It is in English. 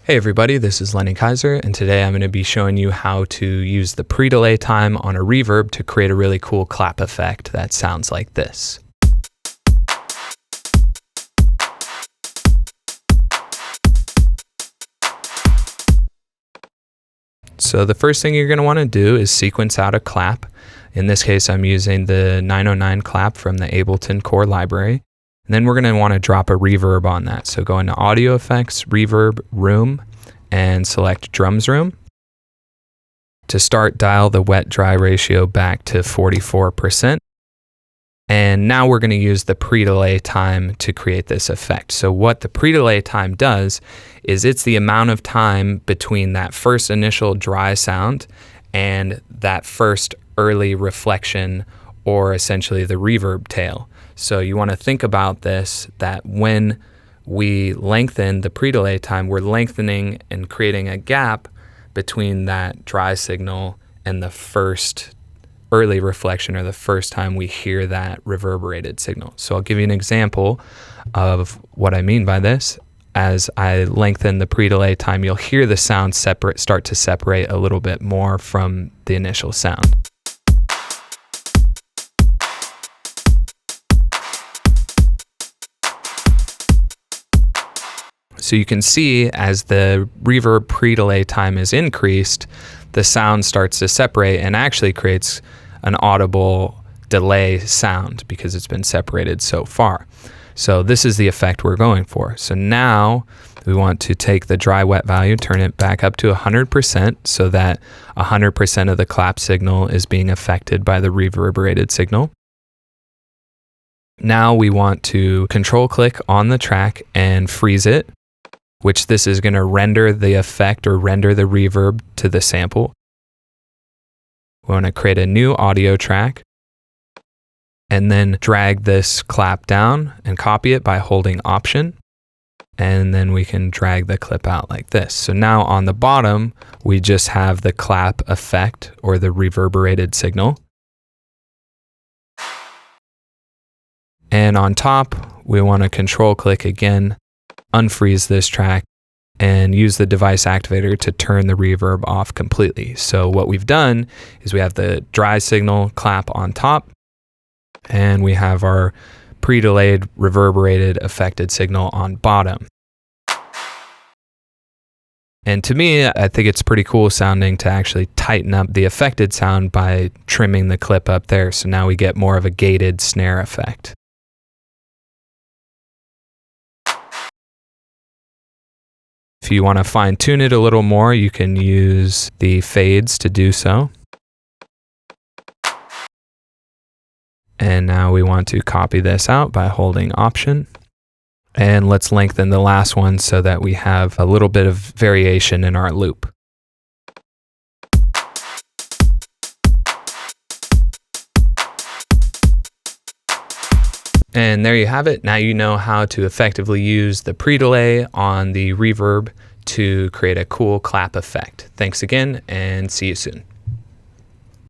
Hey everybody, this is Lenny Kiser, and today I'm going to be showing you how to use the pre-delay time on a reverb to create a really cool clap effect that sounds like this. So the first thing you're going to want to do is sequence out a clap. In this case, I'm using the 909 clap from the Ableton core library. And then we're going to want to drop a reverb on that. So go into Audio Effects, Reverb, Room, and select Drums Room. To start, dial the wet-dry ratio back to 44%. And now we're going to use the pre-delay time to create this effect. So what the pre-delay time does is it's the amount of time between that first initial dry sound and that first early reflection, or essentially the reverb tail. So you want to think about this, that when we lengthen the pre-delay time, we're lengthening and creating a gap between that dry signal and the first early reflection, or the first time we hear that reverberated signal. So I'll give you an example of what I mean by this. As I lengthen the pre-delay time, you'll hear the sound start to separate a little bit more from the initial sound. So you can see as the reverb pre-delay time is increased, the sound starts to separate and actually creates an audible delay sound because it's been separated so far. So this is the effect we're going for. So now we want to take the dry wet value, turn it back up to 100% so that 100% of the clap signal is being affected by the reverberated signal. Now we want to control click on the track and freeze it, which this is going to render the effect or render the reverb to the sample. We want to create a new audio track and then drag this clap down and copy it by holding Option. And then we can drag the clip out like this. So now on the bottom, we just have the clap effect or the reverberated signal. And on top, we want to control click again, unfreeze this track, and use the device activator to turn the reverb off completely. So what we've done is we have the dry signal clap on top, and we have our pre-delayed reverberated affected signal on bottom. And to me, I think it's pretty cool sounding to actually tighten up the affected sound by trimming the clip up there. So now we get more of a gated snare effect. If you want to fine tune it a little more, you can use the fades to do so. And now we want to copy this out by holding Option. And let's lengthen the last one so that we have a little bit of variation in our loop. And there you have it. Now you know how to effectively use the pre-delay on the reverb to create a cool clap effect. Thanks again, and see you soon.